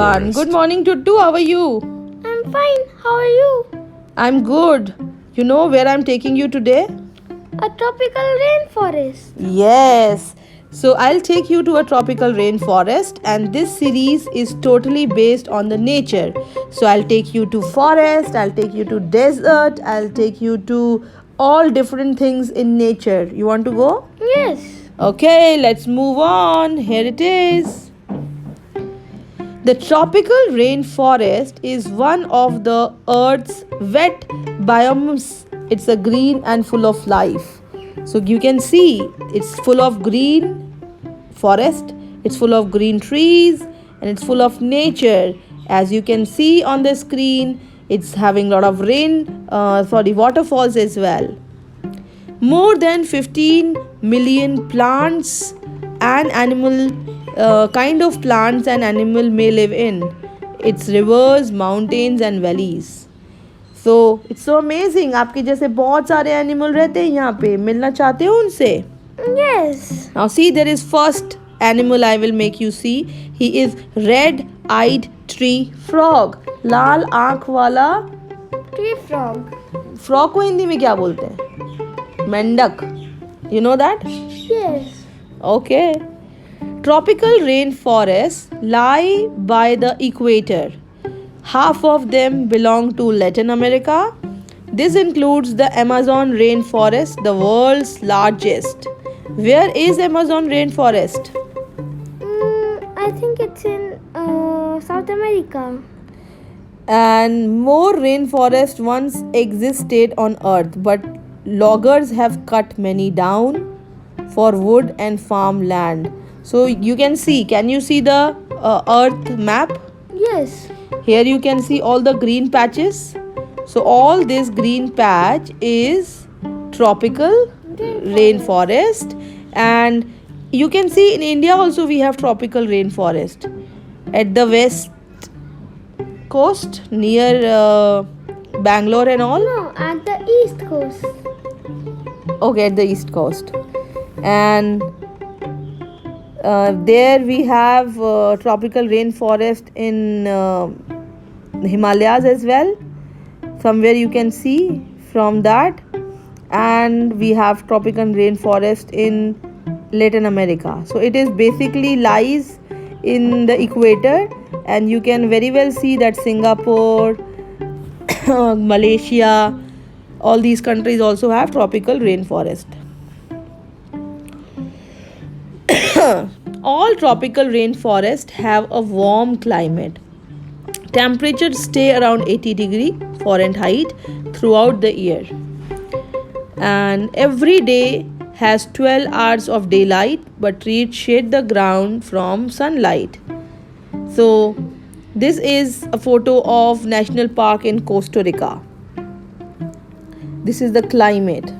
Good morning, Tuttu. How are you? I'm fine. How are you? I'm good. You know where I'm taking you today? A tropical rainforest. Yes. So I'll take you to a tropical rainforest, and this series is totally based on the nature. So I'll take you to forest, I'll take you to desert, I'll take you to all different things in nature. You want to go? Yes. Okay, let's move on. Here it is. The tropical rainforest is one of the Earth's wet biomes. It's a green and full of life. So you can see it's full of green forest, it's full of green trees, and it's full of nature. As you can see on the screen, it's having a lot of waterfalls as well. More than 15 million plants and kind of plants and animal may live in its rivers, mountains and valleys. So it's so amazing. आपके जैसे बहुत सारे animal रहते हैं यहाँ पे, मिलना चाहते हो उनसे? Yes. Now see, there is first animal I will make you see. He is red-eyed tree frog. लाल आँख वाला Tree frog. frog को हिंदी में क्या बोलते हैं? मेंढक. You know that? Yes. Okay. Tropical rainforests lie by the equator. Half of them belong to Latin America. This includes the Amazon rainforest, the world's largest. Where is Amazon rainforest? I think it's in South America. And more rainforest once existed on earth, but loggers have cut many down for wood and farmland. So you can see, can you see the earth map? Yes. Here you can see all the green patches. So all this green patch is tropical rainforest, and you can see in India also we have tropical rainforest at the west coast near Bangalore and all. No, at the east coast. Okay, at the east coast. And there we have tropical rainforest in Himalayas as well. Somewhere you can see from that. And we have tropical rainforest in Latin America. So it is basically lies in the equator, and you can very well see that Singapore, Malaysia, all these countries also have tropical rainforest. All tropical rainforests have a warm climate. Temperatures stay around 80 degree Fahrenheit throughout the year. And every day has 12 hours of daylight, but trees shade the ground from sunlight. So this is a photo of National Park in Costa Rica. This is the climate.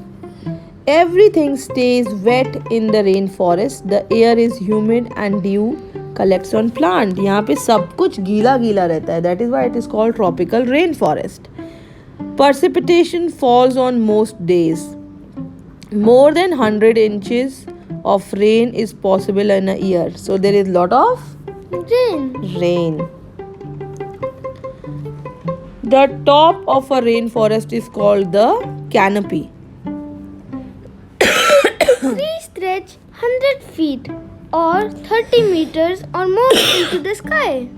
Everything stays wet in the rainforest. The air is humid and dew collects on plant. यहाँ पे सब कुछ गीला गीला रहता है. That is why it is called tropical rainforest. Precipitation falls on most days. More than 100 inches of rain is possible in a year. So there is lot of rain. The top of a rainforest is called the canopy. Trees stretch 100 feet or 30 meters or more into the sky.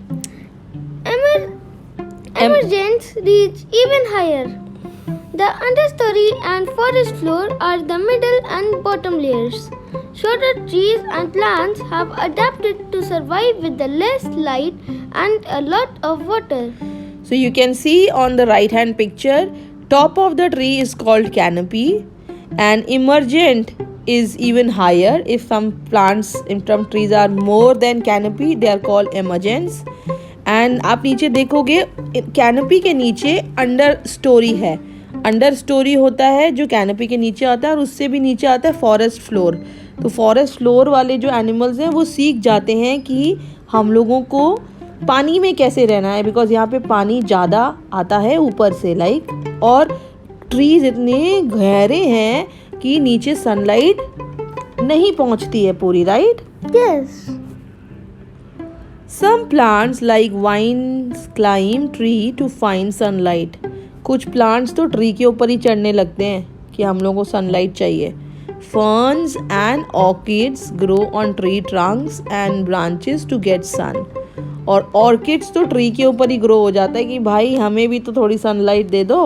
Emergents reach even higher. The understory and forest floor are the middle and bottom layers. Shorter trees and plants have adapted to survive with the less light and a lot of water. So you can see on the right hand picture, top of the tree is called canopy, and emergent is even higher. If some trees are more than canopy, they are called emergents. And आप नीचे देखोगे canopy के नीचे under story है. Under story होता है जो canopy के नीचे आता है, और उससे भी नीचे आता है फॉरेस्ट फ्लोर. तो फॉरेस्ट फ्लोर वाले जो एनिमल्स हैं वो सीख जाते हैं कि हम लोगों को पानी में कैसे रहना है, बिकॉज यहाँ पे पानी ज़्यादा आता है ऊपर से और ट्रीज इतने गहरे हैं कि नीचे सनलाइट नहीं पहुँचती है पूरी, right? Yes. Some plants like vines climb tree to find sunlight. कुछ plants तो tree के ऊपर ही चढ़ने लगते हैं कि हम लोगों को sunlight चाहिए. Ferns and orchids grow on tree trunks and branches to get sun. और orchids तो tree के ऊपर ही grow हो जाता है कि भाई हमें भी तो थोड़ी sunlight दे दो.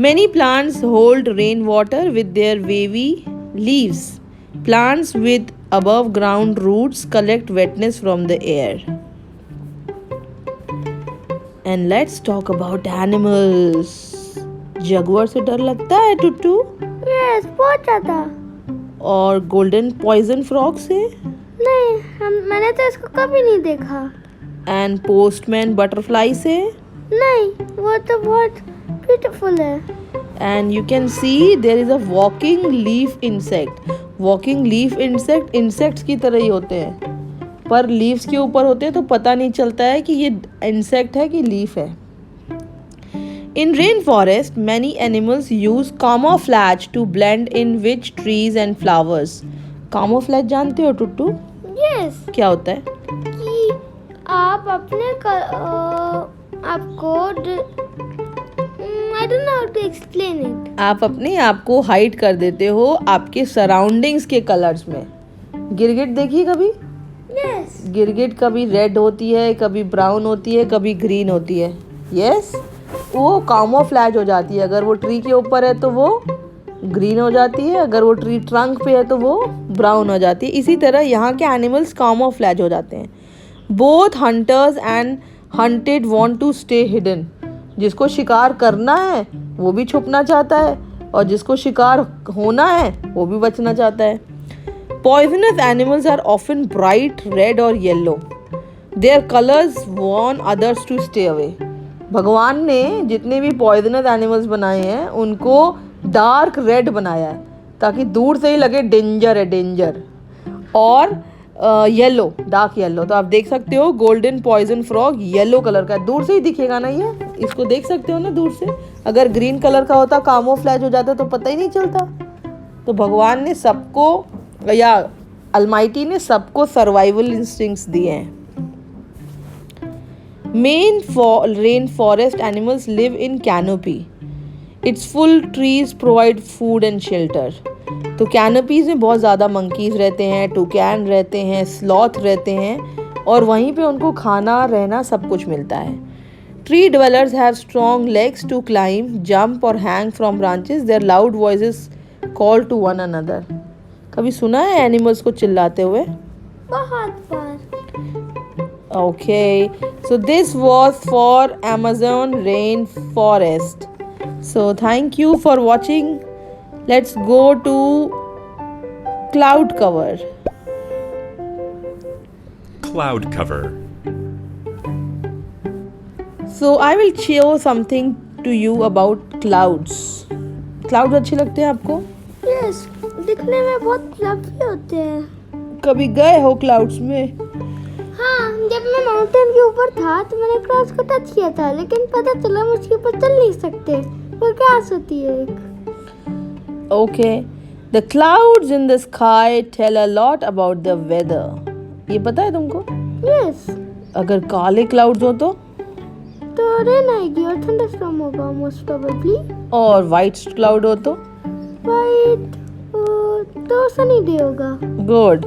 Many plants hold rainwater with their wavy leaves. Plants with above ground roots collect wetness from the air. And let's talk about animals. Jaguar से डर लगता है टुट्टू? Yes, बहुत ज़्यादा. और गोल्डन पॉइजन फ्रॉग से? नहीं, मैंने तो इसको कभी नहीं देखा. एंड पोस्टमैन बटरफ्लाई से? नहीं, वो तो बहुत ब्यूटीफुल है. And you can see there is a walking leaf insect. Walking leaf insect insects की तरह ही होते हैं, पर लीव्स के ऊपर होते हैं तो पता नहीं चलता है कि ये इंसेक्ट है कि लीफ है. In rainforest, many animals use camouflage to blend in with trees and flowers. Camouflage जानते हो टुट्टू? Yes. क्या होता है? कि आप अपने आपको I don't know how to explain it. आप अपने आप को हाइड कर देते हो आपके सराउंडिंग्स के कलर्स में. गिरगिट देखिए कभी? Yes. गिरगिट कभी रेड होती है, कभी ब्राउन होती है, कभी ग्रीन होती है. यस, वो कामोफ्लैज हो जाती है. अगर वो ट्री के ऊपर है तो वो ग्रीन हो जाती है, अगर वो ट्री ट्रंक पे है तो वो ब्राउन हो जाती है. इसी तरह यहाँ के एनिमल्स कामोफ्लैज हो जाते हैं. Both hunters and hunted want to stay hidden. जिसको शिकार करना है वो भी छुपना चाहता है और जिसको शिकार होना है वो भी बचना चाहता है. Poisonous animals are often bright red or yellow. Their colors warn others to stay away. भगवान ने जितने भी पॉइजनस एनिमल्स बनाए हैं उनको डार्क रेड बनाया है ताकि दूर से ही लगे डेंजर है, डेंजर. और येलो, डार्क येलो. तो आप देख सकते हो golden poison frog yellow colour का, दूर से ही दिखेगा ना. ये इसको देख सकते हो ना दूर से. अगर ग्रीन कलर का होता, कामोफ्लैज हो जाता तो पता ही नहीं चलता. तो भगवान ने सबको या अलमाइटी ने सबको सर्वाइवल इंस्टिंक्ट्स दिए हैं. Main rainforest animals live in canopy. Its full trees provide food and shelter. तो कैनोपीज में बहुत ज़्यादा मंकीज रहते हैं, टुकैन रहते हैं, स्लॉथ रहते हैं और वहीं पे उनको खाना रहना सब कुछ मिलता है. Tree dwellers have strong legs to climb, jump or hang from branches. Their loud voices call to one another. कभी सुना है एनिमल्स को चिल्लाते हुए? बहुत बार. Okay, so this was for Amazon rainforest. So thank you for watching. Let's go to cloud cover. Cloud cover. So I will show something to you about clouds. Clouds अच्छे लगते हैं आपको? Yes, दिखने में बहुत फ्लफी होते हैं. कभी गए हो क्लाउड्स में? हाँ, जब मैं माउंटेन के ऊपर था तो मैंने क्लाउड्स को टच किया था, लेकिन पता चला मुझ के ऊपर चल नहीं सकते. वो गैस होती है एक. Okay, the clouds in the sky tell a lot about the weather. ये पता है तुमको? Yes. अगर काले क्लाउड्स हो तो रेन आएगी और थंडरस्टॉर्म होगा मोस्ट प्रोबेबली. और वाइट क्लाउड हो तो वाइट तो सनी डे होगा. Good.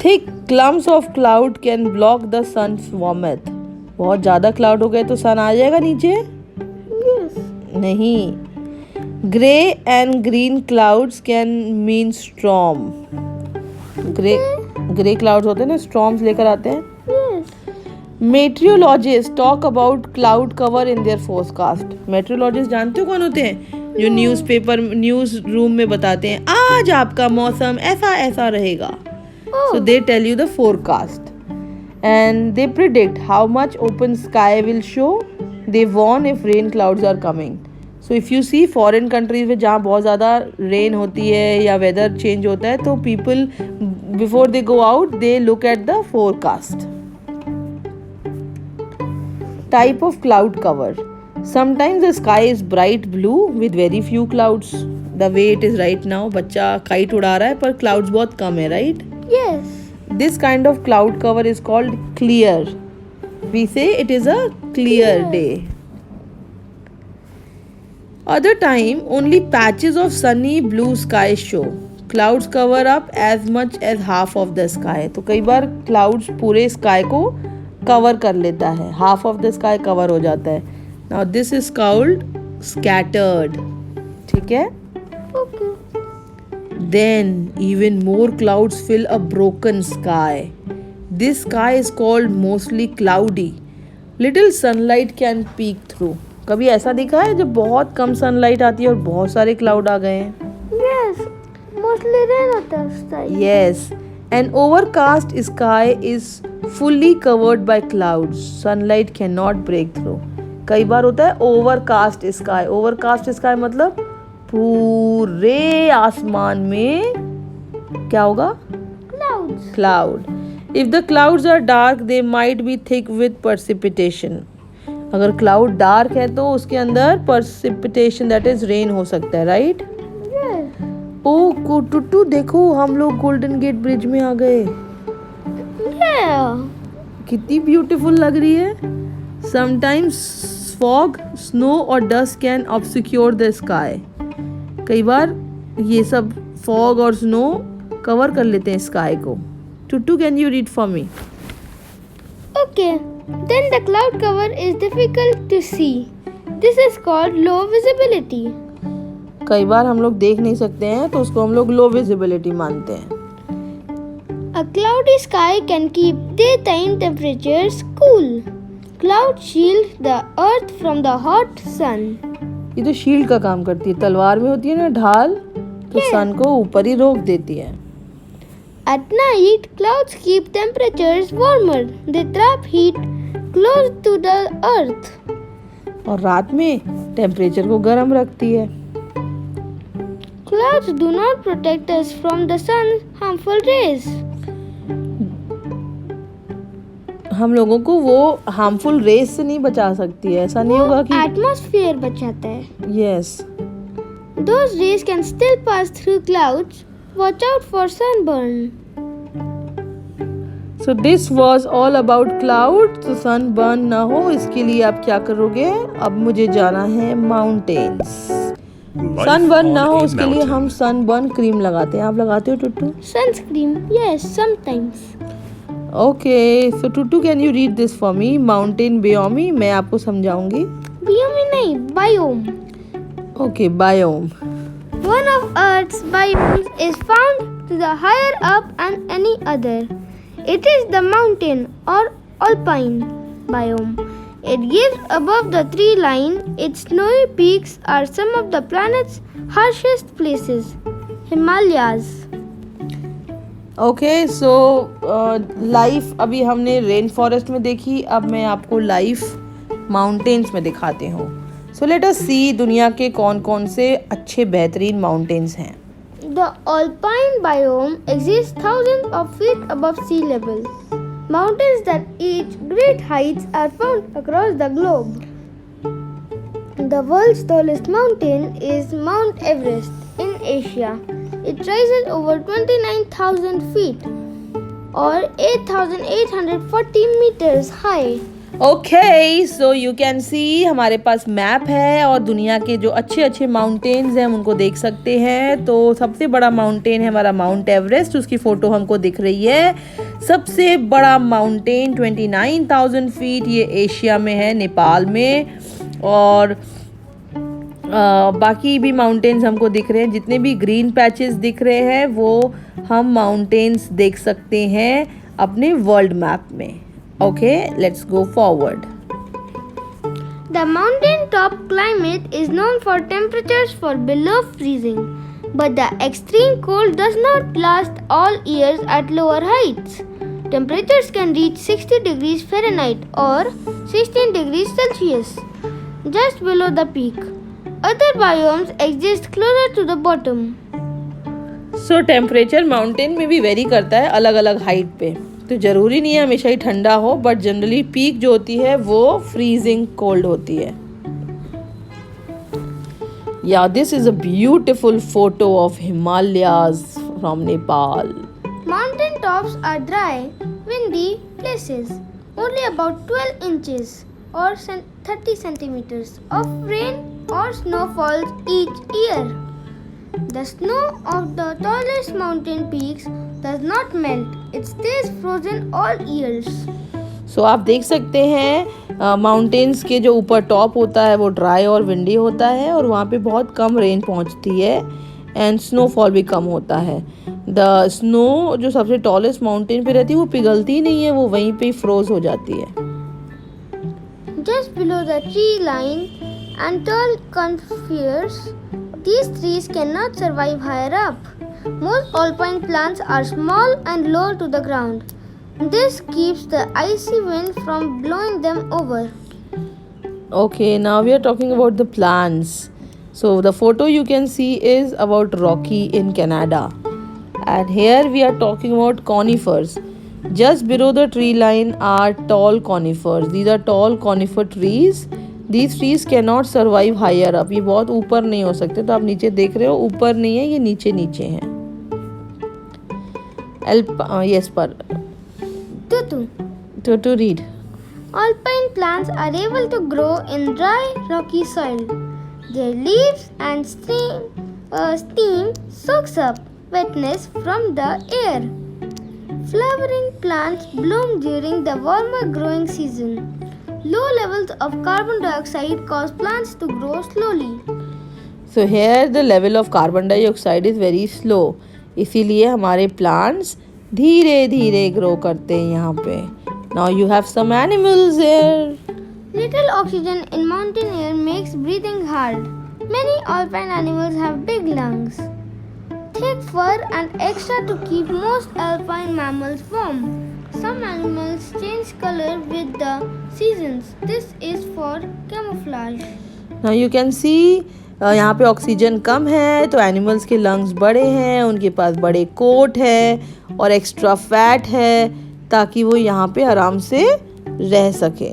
Thick clumps of cloud can block the sun's warmth. बहुत ज़्यादा क्लाउड हो गए तो सन आ जाएगा नीचे? Yes. नहीं. Grey and green clouds can mean storm. Grey clouds होते हैं ना, स्टॉर्म्स लेकर आते हैं. Yes. Meteorologist talk about cloud cover in their forecast. Meteorologist जानते हो कौन होते हैं? जो न्यूज़ रूम में बताते हैं आज आपका मौसम ऐसा ऐसा रहेगा. So they tell you the forecast and they predict how much open sky will show. They warn if rain clouds are coming. So if you see foreign countries में जहाँ बहुत ज़्यादा rain होती है या weather change होता है तो people before they go out they look at the forecast. Type of cloud cover. Sometimes the sky is bright blue with very few clouds. The way it is right now, बच्चा kite उड़ा रहा है पर clouds बहुत कम है, right? Yes. this kind of cloud cover is called clear. We say it is a clear day. Other time, only patches of sunny blue sky show. Clouds cover up as much as half of the sky. तो कई बार clouds पूरे sky को cover कर लेता है. Half of the sky cover हो जाता है. Now this is called scattered. ठीक है? Okay. Then even more clouds fill a broken sky. This sky is called mostly cloudy. Little sunlight can peek through. कभी ऐसा दिखा है जब बहुत कम सनलाइट आती है और बहुत सारे क्लाउड आ गए हैं? Yes, mostly rain होता है उस time. Yes, an overcast sky is fully covered by clouds. Sunlight cannot break through. कई बार होता है overcast sky. Overcast sky मतलब पूरे आसमान में क्या होगा? Clouds. Cloud. If the clouds are dark, they might be thick with precipitation. अगर क्लाउड डार्क है तो उसके अंदर precipitation that is rain हो सकता है, राइट? Yes. ओ टुट्टू देखो, हम लोग गोल्डन गेट ब्रिज में आ गए. Yeah. कितनी ब्यूटीफुल लग रही है. Sometimes fog, snow or dust can obscure the sky. कई बार ये सब fog और snow कवर कर लेते हैं स्काई को. Tuttu, can you read for me? Okay. Then the cloud cover is difficult to see. This is called low visibility. कई बार हम लोग देख नहीं सकते हैं तो उसको हम लोग लो विजिबिलिटी मानते हैं. A cloudy sky can keep daytime temperatures cool. Clouds shield the earth from the hot sun. ये तो शील्ड का काम करती है. तलवार में होती है ना ढाल, तो सन को ऊपर ही रोक देती है. At night, clouds keep temperatures warmer. They trap heat close to the earth. और रात में टेम्परेचर को गर्म रखती है. Clouds do not protect us from the sun's harmful rays. हम लोगों को वो हार्मफुल रेस से नहीं बचा सकती है. ऐसा नहीं होगा कि एटमॉस्फेयर बचाता है. Yes. Those rays can still pass through clouds. Watch out for sunburn. So this was all about cloud. तो सनबर्न ना हो इसके लिए आप क्या करोगे? अब मुझे जाना है माउंटेन्स. सनबर्न ना हो उसके लिए हम सनबर्न क्रीम लगाते हैं. आप लगाते हो Tuttu? Sunscreen. Yes, sometimes. Okay, so Tuttu can you read this for me? Mountain biome. मैं आपको समझाऊंगी. Biome नहीं, biome. Okay, biome. One of Earth's biomes is found to the higher up than any other. It is the mountain or alpine biome. It lives above the tree line. Its snowy peaks are some of the planet's harshest places. Himalayas. Okay, so life अभी हमने rain forest में देखी. अब मैं आपको life mountains में दिखाती हूँ. सो लेट अस सी दुनिया के कौन कौन से अच्छे बेहतरीन माउंटेन्स हैं. The alpine biome exists thousands of feet above sea level. Mountains that reach great heights are found across the globe. The world's tallest mountain is Mount Everest in Asia. It rises over 29,000 feet or 8,840 meters high. Okay, so you can सी हमारे पास map है और दुनिया के जो अच्छे अच्छे mountains हैं उनको देख सकते हैं. तो सबसे बड़ा माउंटेन है हमारा माउंट एवरेस्ट. उसकी फ़ोटो हमको दिख रही है. सबसे बड़ा माउंटेन 29,000 फीट, ये एशिया में है, नेपाल में. और बाकी भी माउंटेन्स हमको दिख रहे हैं. जितने भी ग्रीन पैचेस दिख रहे हैं वो हम माउंटेन्स देख सकते हैं अपने वर्ल्ड मैप में. Okay, let's go forward. The mountain top climate is known for temperatures for below freezing, but the extreme cold does not last all years at lower heights. Temperatures can reach 60 degrees Fahrenheit or 16 degrees Celsius just below the peak. Other biomes exist closer to the bottom. So temperature mountain में भी very करता है अलग अलग height पे. तो ज़रूरी नहीं है हमेशा ही ठंडा हो, बट जनरली पीक जो होती है वो फ्रीजिंग कोल्ड होती है. या this is a beautiful photo of Himalayas from Nepal. Mountain tops are dry, windy places. Only about 12 inches or 30 centimeters of rain or snow falls each year. The snow of the tallest mountain peaks does not melt, it stays frozen all years. सो आप देख सकते हैं mountains के जो ऊपर top होता है वो ड्राई और विंडी होता है और वहाँ पे बहुत कम रेन पहुँचती है एंड स्नोफॉल भी कम होता है. द स्नो जो सबसे टॉलेस्ट माउंटेन पे रहती है वो पिघलती ही नहीं है, वो वहीं पे फ्रोज हो जाती है. Just below the tree line and tall conifers, these trees cannot survive higher up. Most alpine plants are small and low to the ground. This keeps the icy wind from blowing them over. Okay, now we are talking about the plants. So the photo you can see is about Rocky in Canada. And here we are talking about conifers. Just below the tree line are tall conifers. These are tall conifer trees. These trees cannot survive higher up. ये बहुत ऊपर नहीं हो सकते. तो आप नीचे देख रहे हो, ऊपर नहीं है, ये नीचे नीचे हैं. Yes, पर to read. Alpine plants are able to grow in dry, rocky soil. Their leaves and steam soaks up wetness from the air. Flowering plants bloom during the warmer growing season. Low levels of carbon dioxide cause plants to grow slowly. So here the level of carbon dioxide is very slow. इसीलिए हमारे plants धीरे धीरे grow करते हैं यहाँ पे. Now you have some animals here. Little oxygen in mountain air makes breathing hard. Many alpine animals have big lungs, thick fur and extra to keep most alpine mammals warm. Some animals change color with the seasons. This is for camouflage. Now you can see यहाँ पे oxygen कम है तो animals के lungs बड़े हैं, उनके पास बड़े coat है और एक्स्ट्रा फैट है ताकि वो यहाँ पे आराम से रह सके.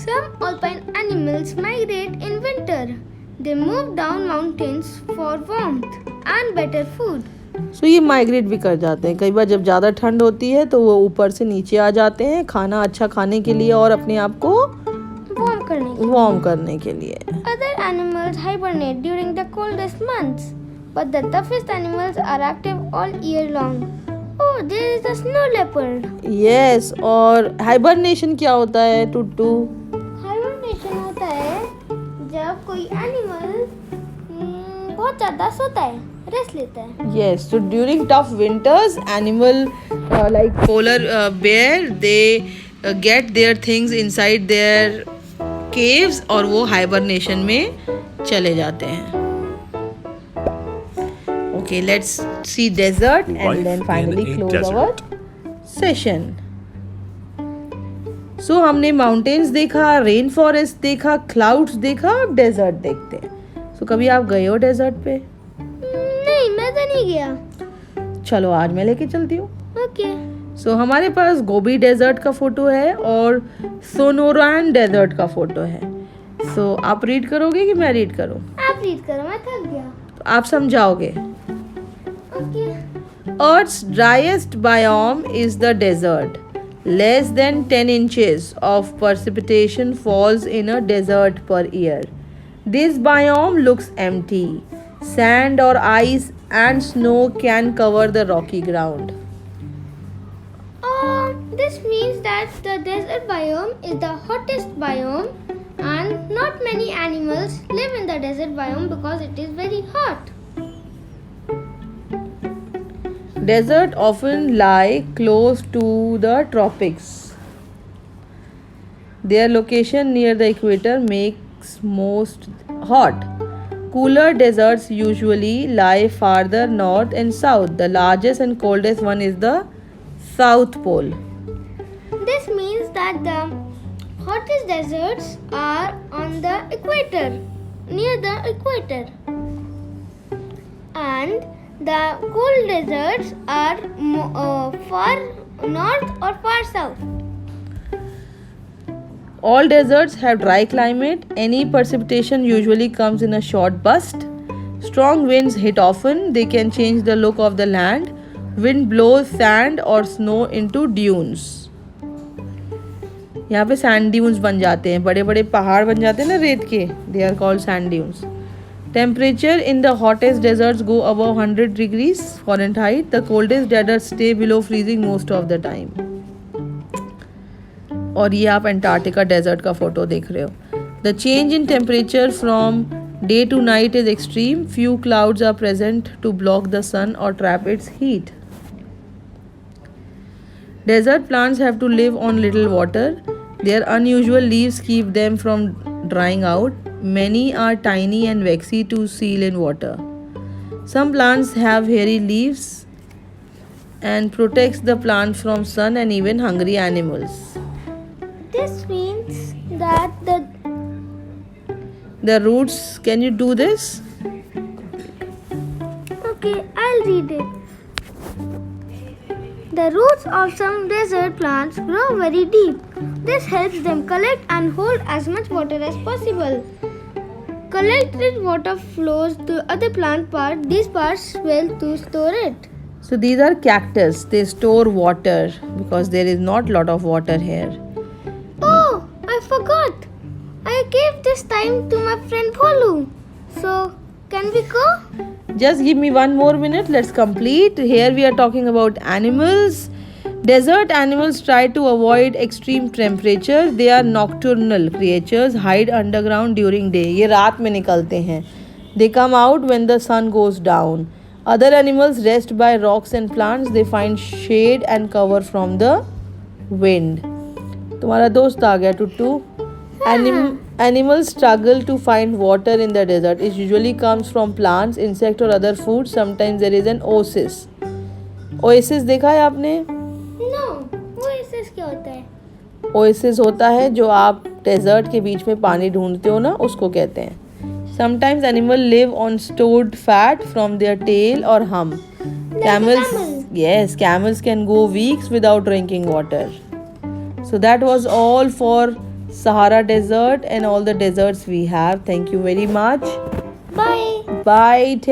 Some alpine animals migrate in winter. They move down mountains for warmth and better food. So ये माइग्रेट भी कर जाते हैं. कई बार जब ज़्यादा ठंड होती है तो वो ऊपर से नीचे आ जाते हैं खाना अच्छा खाने के लिए और अपने आप को वार्म करने के लिए. Other animals hibernate during the coldest months, but the toughest animals are active all year long. Oh, there is a snow leopard. Yes, और हाइबरनेशन क्या होता है टुट्टू? हाइबरनेशन होता है जब कोई एनिमल बहुत ज़्यादा सोता है, रेस्ट लेता है. Yes, so during tough winters, animal like polar bear, they get their things inside their caves और वो हाइबरनेशन में चले जाते हैं. Okay, let's see desert and then finally close our session. So हमने mountains देखा, रेन फॉरेस्ट देखा, clouds देखा, अब डेजर्ट देखते हैं. So कभी आप गए हो डेजर्ट पे? नहीं, मैं तो नहीं गया. चलो आज मैं लेके चलती हूँ. ओके. सो हमारे पास गोबी डेजर्ट का फोटो है और सोनोरान डेजर्ट का फोटो है. सो आप रीड करोगे कि मैं रीड करूँ? आप रीड करो, मैं थक गया. तो आप समझाओगे. Okay. Earth's driest biome is the desert. Less than 10 inches of precipitation falls in a desert per year. This biome looks empty. Sand or ice and snow can cover the rocky ground. This means that the desert biome is the hottest biome and not many animals live in the desert biome because it is very hot. Desert often lie close to the tropics. Their location near the equator makes most hot. Cooler deserts usually lie farther north and south. The largest and coldest one is the South Pole. This means that the hottest deserts are on the equator, near the equator. And the cold deserts are far north or far south. All deserts have dry climate. Any precipitation usually comes in a short burst. Strong winds hit often. They can change the look of the land. Wind blows sand or snow into dunes. यहाँ पे sand dunes बन जाते हैं, बड़े बड़े पहाड़ बन जाते हैं ना रेत के. They are called sand dunes. Temperature in the hottest deserts go above 100 degrees Fahrenheit. The coldest deserts stay below freezing most of the time. और ये आप अंटार्कटिका डेजर्ट का फोटो देख रहे हो. The change in temperature from day to night is extreme. Few clouds are present to block the sun or trap its heat. Desert plants have to live on little water. Their unusual leaves keep them from drying out. Many are tiny and waxy to seal in water. Some plants have hairy leaves and protects the plant from sun and even hungry animals. This means that The roots, can you do this? Okay, I'll read it. The roots of some desert plants grow very deep. This helps them collect and hold as much water as possible. Collected water flows to other plant parts. These parts swell to store it. So these are cactus. They store water because there is not lot of water here. Oh, I forgot. I gave this time to my friend Bolu. So, can we go? Just give me one more minute. Let's complete. Here we are talking about animals. Desert animals try to avoid extreme temperature. They are nocturnal creatures, hide underground during day. ये रात में निकलते हैं. They come out when the sun goes down. Other animals rest by rocks and plants. They find shade and cover from the wind. तुम्हारा दोस्त आ गया टुट्टू. Animals struggle to find water in the desert. It usually comes from plants, insect or other food. Sometimes there is an oasis. Oasis देखा है आपने? No. Oasis क्या होता है? Oasis होता है जो आप डेजर्ट के बीच में पानी ढूंढते हो ना, उसको कहते हैं. Sometimes animals live on stored fat from their tail or hump. Camels, yes, camels can go weeks without drinking water. So that was all for Sahara Desert and all the deserts we have. Thank you very much. Bye. Bye. Take